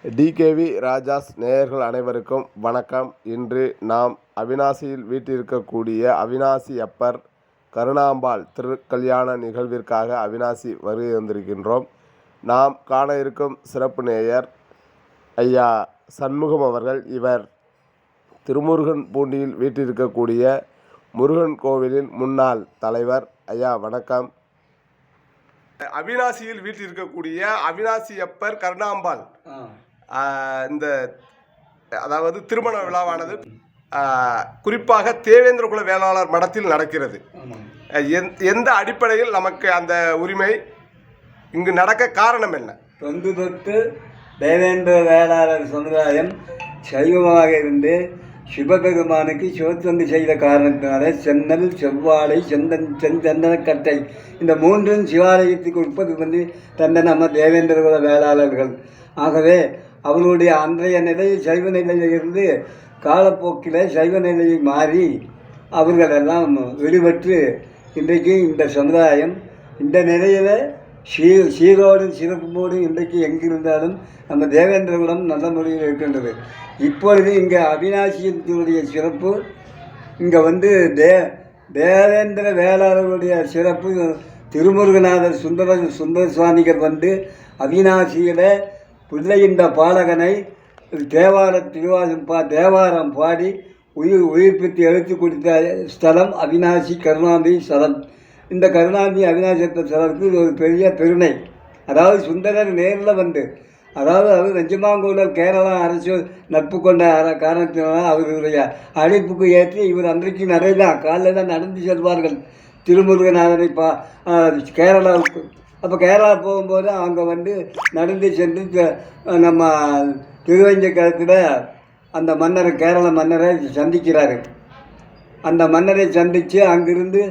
DKV Raja's நேயர்கள் அனைவருக்கும் வணக்கம். இன்று நாம் அவிநாசியில் வீற்றிருக்கக்கூடிய அவிநாசி அப்பர் கருணாம்பாள் திருக்கல்யாண நிகழ்விற்காக அவிநாசி வருகை வந்திருக்கின்றோம். நாம் காண இருக்கும் சிறப்பு நேயர் ஐயா சண்முகம் அவர்கள். இவர் திருமுருகன் பூண்டியில் வீற்றிருக்கக்கூடிய முருகன் கோவிலின் முன்னாள் தலைவர். ஐயா வணக்கம். அவிநாசியில் வீற்றிருக்கக்கூடிய அவிநாசி அப்பர் கருணாம்பாள் இந்த அதாவது திருமண விழாவானது குறிப்பாக தேவேந்திர குல வேளாளர் மடத்தில் நடக்கிறது. எந்த அடிப்படையில் நமக்கு அந்த உரிமை இங்கு நடக்க காரணம் என்ன? தொன்று தொட்டு தேவேந்திர வேளாளர் சமுதாயம் சைவமாக இருந்து சிவபெருமானுக்கு சிவத்தொண்டு செய்த காரணத்தினால சென்னல், செவ்வாழை, செந்தனக்கட்டை இந்த மூன்றும் சிவாலயத்துக்கு உற்பத்தி பண்ணி தந்த நம்ம தேவேந்திர குல வேளாளர்கள். ஆகவே அவர்களுடைய அன்றைய நிலையில் சைவ நிலையில் இருந்து காலப்போக்கில் சைவ நிலையை மாறி அவர்களெல்லாம் வெளிப்பட்டு இன்றைக்கு இந்த சமுதாயம் இந்த நிலையில் சீரோடும் சிறப்போடும் இன்றைக்கு எங்கிருந்தாலும் நம்ம தேவேந்திர குலம் நல்ல முறையில் இருக்கின்றது. இப்பொழுது இங்கே அவிநாசியத்தினுடைய சிறப்பு இங்கே தேவேந்திர வேளாளர்களுடைய சிறப்பு திருமுருகநாதர் சுந்தர சுவாமிகள் அவிநாசியில் பிள்ளையின்ற பாலகனை தேவாரம் பாடி உயிர்ப்பித்து எழுத்து கொடுத்த ஸ்தலம் அவிநாசி கருணாம்பி ஸ்தலம். இந்த கருணாம்பி அவிநாசி ஸ்தலத்துக்கு இது ஒரு பெரிய பெருமை. அதாவது சுந்தரர் நேரில் அதாவது அவர் நெஞ்சமாங்கூடல் கேரளா அரசு நட்பு கொண்ட காரணத்தினால அவர்களுடைய அழைப்புக்கு ஏற்றி இவர் அன்றைக்கு நிறையதான் காலையில் தான் நடந்து செல்வார்கள் திருமுருகநாதனை கேரளாவுக்கு. அப்போ கேரளா போகும்போது அங்கே நடந்து சென்று நம்ம திருவஞ்சக்கத்தில் அந்த மன்னரை கேரள மன்னரை சந்திக்கிறாரு. அந்த மன்னரை சந்தித்து அங்கிருந்து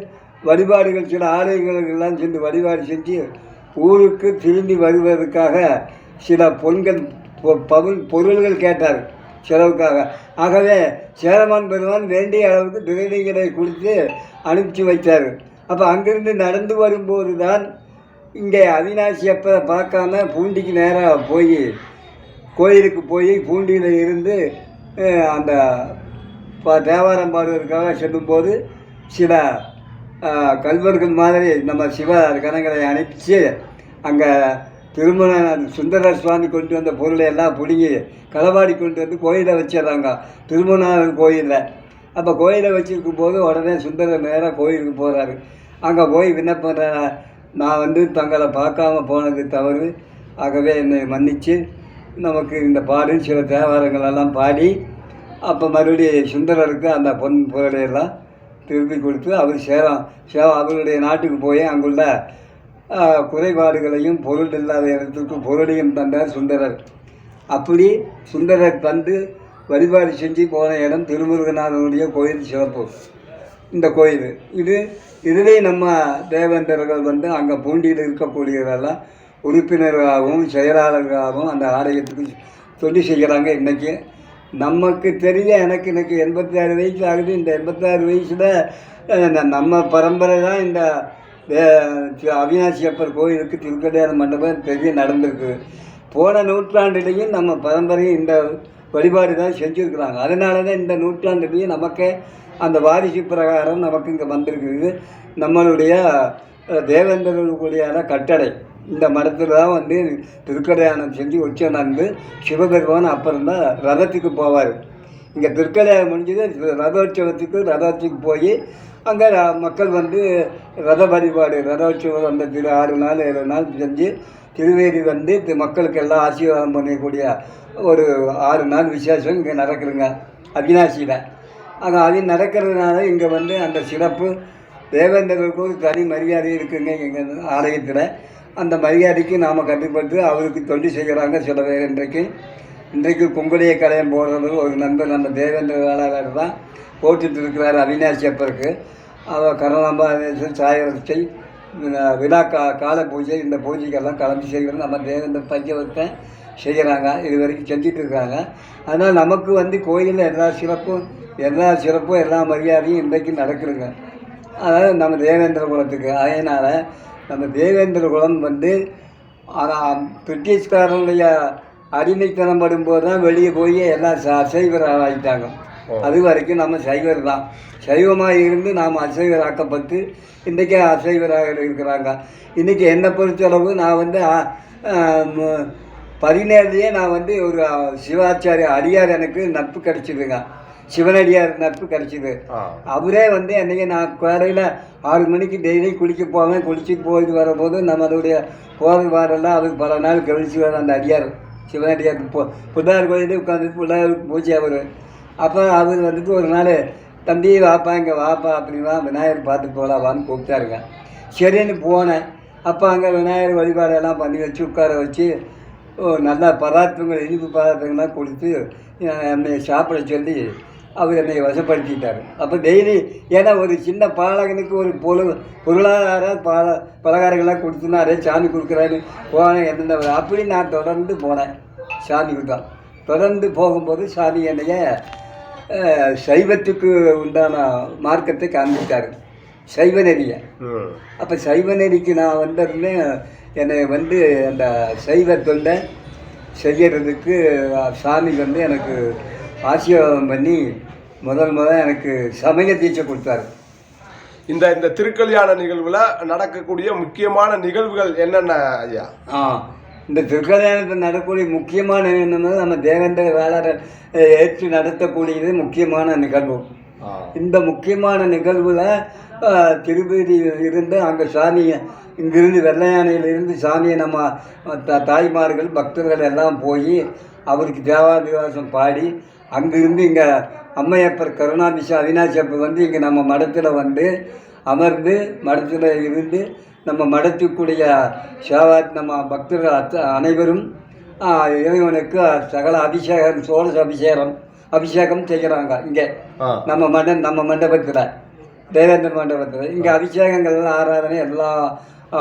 வழிபாடுகள் சில ஆலயங்களுக்கெல்லாம் சென்று வழிபாடு செஞ்சு ஊருக்கு திரும்பி வருவதற்காக சில பொருள்கள் கேட்டார் செலவுக்காக. ஆகவே சேரமான் பெருமான் வேண்டிய அளவுக்கு திரைகளை கொடுத்து அனுப்பிச்சு வைத்தார். அப்போ அங்கிருந்து நடந்து வரும்போது தான் இங்கே அவிநாசி அப்போ பார்க்காம பூண்டிக்கு நேராக கோயிலுக்கு போய் பூண்டியில் இருந்து அந்த தேவாரம் பாடுவதற்காக செல்லும்போது சில கல்வர்கள் மாதிரி நம்ம சிவ கணங்களை அனுப்பிச்சு அங்கே திருமண சுந்தரர் சுவாமி கொண்டு வந்த பொருளை எல்லாம் பிடுங்கி களவாடி கொண்டு வந்து கோயிலை வச்சிடறாங்க திருமணாளர் கோயிலில். அப்போ கோயிலை வச்சுருக்கும் போது உடனே சுந்தரர் நேராக கோயிலுக்கு போகிறாரு. அங்கே போய் விண்ணப்ப நான் தங்களை பார்க்காம போனது தவறு, ஆகவே என்னை மன்னித்து நமக்கு இந்த பாடு சில தேவாரங்களெல்லாம் பாடி அப்போ மறுபடியும் சுந்தரருக்கு அந்த பொருளையெல்லாம் திருப்பி கொடுத்து அவர் அவருடைய நாட்டுக்கு போய் அங்குள்ள குறைபாடுகளையும் பொருள் இல்லாத இடத்துக்கு பொருளையும் தந்தார் சுந்தரர். அப்படி சுந்தரர் வழிபாடு செஞ்சு போன இடம் திருமுருகநாதனுடைய கோயில் சிறப்பு. இந்த கோயில் இதிலே நம்ம தேவேந்தர்கள் அங்கே பூண்டியில் இருக்கக்கூடியவரெல்லாம் உறுப்பினர்களாகவும் செயலாளர்களாகவும் அந்த ஆலயத்துக்கு தொண்டு செய்கிறாங்க. இன்றைக்கி நமக்கு தெரிய எனக்கு 86 வயசு ஆகுது. இந்த 86 வயசில் நம்ம பரம்பரை தான் இந்த அவிநாசி அப்பர் கோயிலுக்கு திருக்கல்யாண மண்டபம் பெரிய நடந்திருக்கு. போன நூற்றாண்டிலையும் நம்ம பரம்பரையும் இந்த வழிபாடு தான் செஞ்சுருக்குறாங்க. அதனால தான் இந்த நூற்றாண்டுலேயும் நமக்கே அந்த வாரிசு பிரகாரம் நமக்கு இங்கே வந்திருக்குது. நம்மளுடைய தேவேந்திரர்களுடைய கட்டளை இந்த மடத்தில் தான் திருக்கல்யாணம் செஞ்சு உச்சநந்து சிவபெருமான் அப்புறம் தான் ரதத்துக்கு போவார். இங்கே திருக்கல்யாணம் முடிஞ்சது ரதோற்சவத்துக்கு போய் அங்கே மக்கள் ரத வழிபாடு ரதோற்சவம் அந்த 6 நாள் 7 நாள் செஞ்சு திருவேதி மக்களுக்கு எல்லாம் ஆசீர்வாதம் பண்ணக்கூடிய ஒரு 6 நாள் விசேஷம் இங்கே நடக்குதுங்க அவிநாசியில். அது நடக்கிறதுனால இங்கே அந்த சிறப்பு தேவேந்திரர்களுக்கு ஒரு தனி மரியாதை இருக்குங்க எங்கள் ஆலயத்தில். அந்த மரியாதைக்கு நாம் கட்டுப்பட்டு அவருக்கு தொண்டு செய்கிறாங்க சில பேர். இன்றைக்கு குங்குளிய கலையம் போடுறது ஒரு நண்பர் நம்ம தேவேந்திர வேளாளர் தான் போட்டுட்டு இருக்கிறார் அவிநாசி அப்பருக்கு. அவர் கருணாம்பா சாயரட்சை விழா கால பூஜை இந்த பூஜைக்கெல்லாம் கலந்து செய்கிறது நம்ம தேவேந்திர பஞ்சவத்தை செய்கிறாங்க. இது வரைக்கும் செஞ்சுட்டு இருக்காங்க. அதனால் நமக்கு கோயிலில் எல்லா சிறப்பும் எல்லா மரியாதையும் இன்றைக்கு நடக்குதுங்க. அதாவது நம்ம தேவேந்திர குலத்துக்கு. அதனால் நம்ம தேவேந்திர குலம் பிரிட்டிஷ்காரனுடைய அடிமைத்தனம் படும்போது தான் வெளியே போய் எல்லாம் அசைவர் ஆகிட்டாங்க. அது வரைக்கும் நம்ம சைவர் தான். சைவமாக இருந்து நாம் அசைவர் ஆக்கப்பட்டு இன்றைக்கே அசைவராக இருக்கிறாங்க. இன்றைக்கி என்னை பொறுத்தளவு நான் வந்து 17 நான் வந்து ஒரு சிவாச்சாரிய அடியார் எனக்கு நட்பு கிடச்சிதுங்க. சிவனடியார் நட்பு கிடச்சிது. அவரே வந்து அன்றைக்கி நான் காலையில் 6 மணிக்கு டெய்லி குளிக்க போவேன். குளிச்சுட்டு போயிட்டு வரும்போது நம்மளுடைய போகிற வாரெல்லாம் அவருக்கு பல நாள் கழிச்சு வர அந்த அடியார் சிவனடியார் புள்ளார் கோயிலே உட்காந்துட்டு புள்ளார் பூஜை அவர். அப்போ அவர் வந்துட்டு ஒரு நாள் தம்பி வாப்பா இங்கே வாப்பா அப்படின்னா விநாயகர் பார்த்து போகலாவான்னு கூப்பிட்டாருங்க. சரின்னு போனேன். அப்போ அங்கே விநாயகர் வழிபாடெல்லாம் பண்ணி வச்சு உட்கார வச்சு நல்லா பதார்த்தங்கள் இனிப்பு பதார்த்தங்கள்லாம் கொடுத்து என்னை சாப்பிட சொல்லி அவர் என்னை வசப்படுத்திட்டார். அப்போ டெய்லி ஏன்னா ஒரு சின்ன பாலகனுக்கு ஒரு பொருளாதார பலகாரங்கள்லாம் கொடுத்துனாரு சாமி கொடுக்குறாரு போனேன். என்ன அப்படி நான் தொடர்ந்து போனேன். சாமி கொடுத்தா தொடர்ந்து போகும்போது சாமி என்னைய சைவத்துக்கு உண்டான மார்க்கத்தை காண்பித்தார், சைவ நெறியை. அப்போ சைவ நெறிக்கு நான் வந்ததுமே என்னை வந்து அந்த சைவ தொண்டை செய்யறதுக்கு சாமி வந்து எனக்கு ஆசீர்வாதம் பண்ணி முதல் எனக்கு சமய தீட்சை கொடுத்தாரு. இந்த இந்த திருக்கல்யாண நிகழ்வில் நடக்கக்கூடிய முக்கியமான நிகழ்வுகள் என்னென்ன ஐயா? இந்த திருக்கல்யாணத்தில் நடக்கக்கூடிய முக்கியமான என்னென்னா நம்ம தேவேந்திர வேளாளர் ஏற்று நடத்தக்கூடியது முக்கியமான நிகழ்வு. இந்த முக்கியமான நிகழ்வில் திருப்பதி இருந்து அங்கே சாமியை இங்கிருந்து வெள்ளையானையிலிருந்து சாமியை நம்ம தாய்மார்கள் பக்தர்கள் எல்லாம் போய் அவருக்கு தேவாதிவாசம் பாடி அங்கிருந்து இங்கே அம்மையப்பர் கருணாபிஷா அவினாசியப்பர் வந்து இங்கே நம்ம மடத்தில் வந்து அமர்ந்து மடத்தில் இருந்து நம்ம மடத்துக்குடைய நம்ம பக்தர்கள் அனைவரும் இறைவனுக்கு சகல அபிஷேகம் சோழ அபிஷேகம் செய்கிறாங்க. இங்கே நம்ம மண்டபத்தில் தேவேந்திர மண்டபத்தில் இங்கே அபிஷேகங்கள் ஆராதனை எல்லா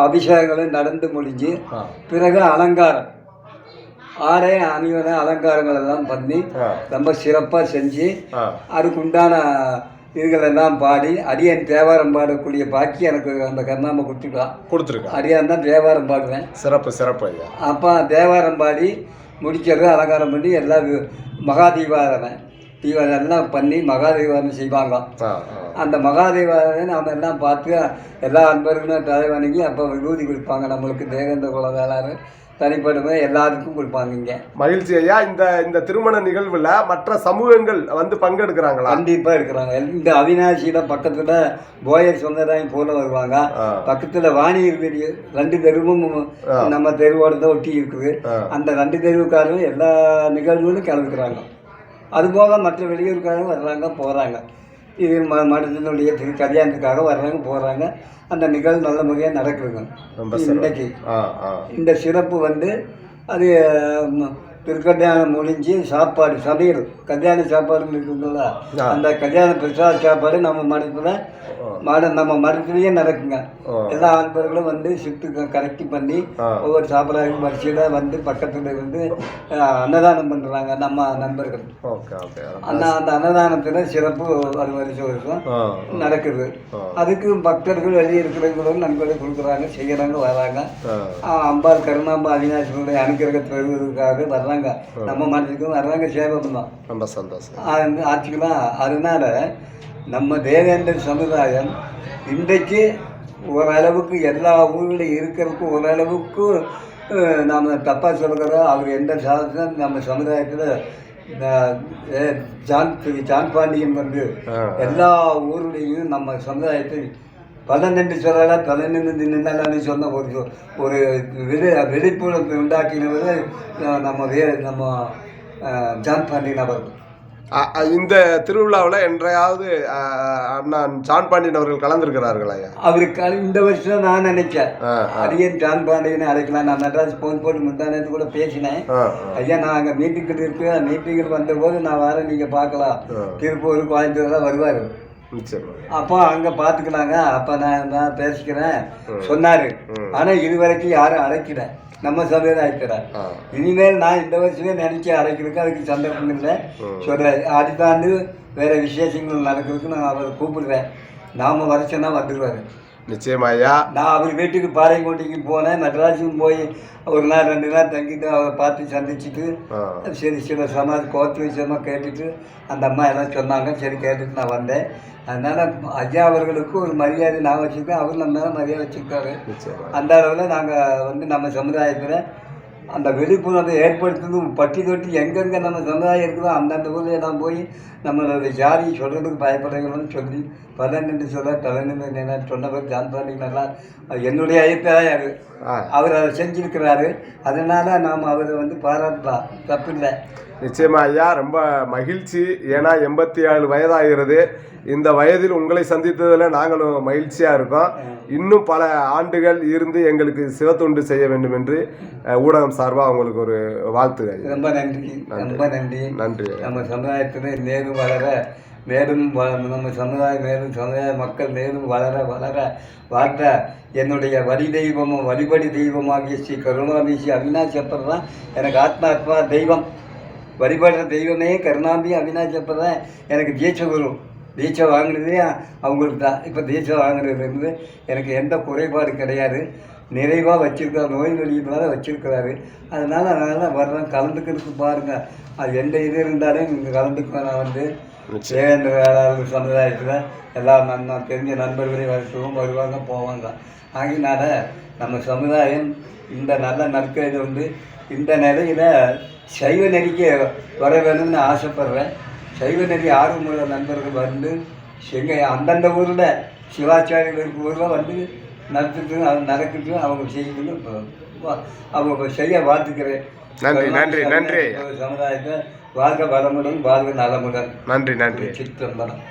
அபிஷேகங்களும் நடந்து முடிஞ்சு பிறகு அலங்காரம் ஆடை அணிவன அலங்காரங்கள் எல்லாம் பண்ணி ரொம்ப சிறப்பாக செஞ்சு அதுக்குண்டான இதுகளெல்லாம் பாடி அடியான் தேவாரம் பாடக்கூடிய பாக்கி எனக்கு அந்த கர்ணாம கொடுத்துருக்கேன். அடியான் தான் தேவாரம் பாடுவேன். சிறப்பு. அப்போ தேவாரம் பாடி முடிக்கிறது அலங்காரம் பண்ணி எல்லாம் மகாதீபாரனை எல்லாம் பண்ணி மகாதீபாரனை செய்வாங்க. அந்த மகாதீபாரனை நாம் எல்லாம் பார்த்து எல்லா அன்பர்களும் தலை வணங்கி அப்போ விபூதி கொடுப்பாங்க. நம்மளுக்கு தேவேந்திர குல வேளாறு தனிப்படுமே எல்லாருக்கும் கொடுப்பாங்க. இங்கே மகிழ்ச்சி ஐயா. இந்த இந்த திருமண நிகழ்வில் மற்ற சமூகங்கள் வந்து பங்கெடுக்கிறாங்களா? கண்டிப்பாக இருக்கிறாங்க. இந்த அவினாசியில பக்கத்தில் போயர் சொந்ததாயம் போல வருவாங்க. பக்கத்தில் வாணியர் பெரிய 2 தெருவும் நம்ம தெருவோட தான் ஒட்டி இருக்குது. அந்த 2 தெருவுக்காரரும் எல்லா நிகழ்வுகளும் கலந்துக்கிறாங்க. அதுபோக மற்ற வெளியூருக்காரங்க வர்றாங்க போகிறாங்க. இது மடத்தினுடைய கல்யாணத்துக்காக வர்றாங்க போகிறாங்க. அந்த நிகழ்வு நல்ல முறையாக நடக்குதுங்க. இன்றைக்கு இந்த சிறப்பு வந்து அது திருக்கல்யாணம் முடிஞ்சு சாப்பாடு சமையல் கல்யாண சாப்பாடுன்னு இருக்குங்களா, அந்த கல்யாண பிரசாத சாப்பாடு நம்ம மடத்துலேயே நடக்குங்க. எல்லா அன்பர்களும் வந்து ஷிஃப்ட்டு கரெக்ட் பண்ணி ஒவ்வொரு சாப்பிடாத வரிசையில் வந்து பக்கத்தில் இருந்து அன்னதானம் பண்ணுறாங்க நம்ம நண்பர்கள். அந்த அன்னதானத்தில் சிறப்பு அது வருஷம் நடக்குது. அதுக்கு பக்தர்கள் வெளியே இருக்கிறவங்களும் நண்பர்கள் கொடுக்குறாங்க, செய்கிறாங்க, வராங்க. அம்பாள் கருணாம்பா அவினாசிகளுடைய அனுக்கிரகத்தை பெறுவதற்காக வர்றாங்க. நம்ம மனசுக்கும் வர்றாங்க. சேவகம் தான். ரொம்ப சந்தோஷம் ஆச்சுக்கலாம். அதனால நம்ம தேவேந்திர சமுதாயம் இன்றைக்கு ஓரளவுக்கு எல்லா ஊர்களில் இருக்கிறதுக்கு ஓரளவுக்கு நாம் தப்பாக சொல்கிறோம். அவர் எந்த சாதனம் நம்ம சமுதாயத்தில் ஜான் பாண்டியன் வந்து எல்லா ஊருடையும் நம்ம சமுதாயத்தை 12 சொல்லலாம் 11 நின்னாலான்னு சொன்ன ஒரு விழிப்புணர்வு உண்டாக்கினவர் நம்ம ஜான் பாண்டியன் அவர்கள். இந்த திருவிழாவில் என்றையாவது அண்ணன் ஜான் பாண்டியன் அவர்கள் கலந்துருக்கிறார்கள் ஐயா? அவருக்கு இந்த வருஷம் நான் நினைச்சேன் அடியன் ஜான் பாண்டியனை அழைக்கலாம். நான் மெட்ராஸ் ஃபோன் போட்டு முந்தானத்து கூட பேசினேன். ஐயா நான் அங்கே மீட்டிங்கில் இருக்கு, மீட்டிங்கில் வந்தபோது நான் வரேன், நீங்கள் பார்க்கலாம், திருப்பூர் கோயம்புத்தூர்லாம் வருவார். அப்போ அங்கே பார்த்துக்கலாங்க, அப்போ நான் பேசிக்கிறேன் சொன்னார். ஆனால் இதுவரைக்கும் யாரும் அழைக்கல நம்ம சமுதாயத்தில். இனிமேல் நான் இந்த வருஷமே நினைச்சு அழைக்கிறதுக்கு அதுக்கு சந்தர்ப்பம் இல்லை சொல்கிறேன். அடுத்தாண்டு வேறு விசேஷங்கள் நடக்கிறதுக்கு நான் அவரை கூப்பிடுவேன். நாம் வருஷம்னா வந்துடுவார். நிச்சயமா ஐயா. நான் அவர் வீட்டுக்கு பாறைக்கோட்டைக்கு போனேன். மெட்ராஸுக்கும் போய் ஒரு நாள் 2 நாள் தங்கிட்டு அவரை பார்த்து சந்திச்சுட்டு சரி சில கோர்த்து விஷயமாக கேட்டுட்டு அந்த அம்மா எல்லாம் சொன்னாங்க. சரி கேட்டுட்டு நான் வந்தேன். அதனால் ஐயா அவர்களுக்கு ஒரு மரியாதை நான் வச்சுருக்கேன், அவர் நம்ம மேலே மரியாதை வச்சுருக்காரு. அந்த அளவில் நாங்கள் நம்ம சமுதாயத்தில் அந்த விழிப்புணர்வை ஏற்படுத்துறது பட்டி தொட்டி எங்கெங்கே நம்ம சமுதாயம் இருக்குதோ அந்தந்த ஊரில் நான் போய் நம்மளோட ஜாதி சொல்கிறதுக்கு பயப்படுறீங்கன்னு சொல்லி பலன்னு சொல்ல தலைநிலை சொன்னவர் ஜான்பாண்டி நல்லா என்னுடைய அபிப்பிராயம் அது. அவர் அதை செஞ்சுருக்கிறாரு. அதனால் நாம் அவரை பாராட்டலாம், தப்பில்லை. நிச்சயமா ஐயா, ரொம்ப மகிழ்ச்சி. ஏன்னா 87 வயதாகிறது. இந்த வயதில் உங்களை சந்தித்ததில் நாங்களும் மகிழ்ச்சியாக இருக்கோம். இன்னும் பல ஆண்டுகள் இருந்து எங்களுக்கு சிவத்தொண்டு செய்ய வேண்டும் என்று ஊடகம் சார்பாக உங்களுக்கு ஒரு வாழ்த்துகள். ரொம்ப நன்றி, ரொம்ப நன்றி. நன்றி. நம்ம சமுதாயத்தில் மேலும் வளர, மேலும் நம்ம சமுதாயம் மேலும் சமுதாய மக்கள் மேலும் வளர வளர வாழ்த்த என்னுடைய வழிபடி தெய்வமாகிய ஸ்ரீ கருணாநிதி அவினாஷ் அப்பர் தான் எனக்கு ஆத்மா தெய்வம். வழிபடுற தெய்வமே கருணாநிதி அவினாஷ் அப்பர் தான் எனக்கு தீட்சை தீட்சை வாங்கினதே அவங்களுக்கு தான். இப்போ தீட்சை வாங்கினதுலேருந்து எனக்கு எந்த குறைபாடு கிடையாது. நிறைவாக வச்சுருக்காரு, நோய் நொடியினால வச்சுருக்கிறாரு. அதனால் வர்றேன், கலந்துக்கிறதுக்கு பாருங்கள். அது எந்த இது இருந்தாலும் இங்கே கலந்துக்குவேன். நான் தேவேந்திர வேளாளர் சமுதாயத்தில் எல்லா நான் தெரிஞ்ச நண்பர்களே வருவாங்க போவாங்க. ஆகினால நம்ம சமுதாயம் இந்த நல்ல நற்கையில் இந்த நிலையில் சைவ நெறிக்கு வர வேணும்னு ஆசைப்பட்றேன். சைவ நெறி ஆர்வமுள்ள நண்பர்கள் எங்கள் அந்தந்த ஊரில் சிவாச்சாரியர்கள் இருக்க ஊரில் நடத்துட்டு அது நடக்குது, அவங்க செய்யணும். அவங்க செய்ய வாழ்த்துக்கிறேன். நன்றி நன்றி நன்றி. சமுதாயத்தை வாழ்க வளமுடன், வாழ்க நலமுடன். நன்றி நன்றி. சிற்றம்பலம்.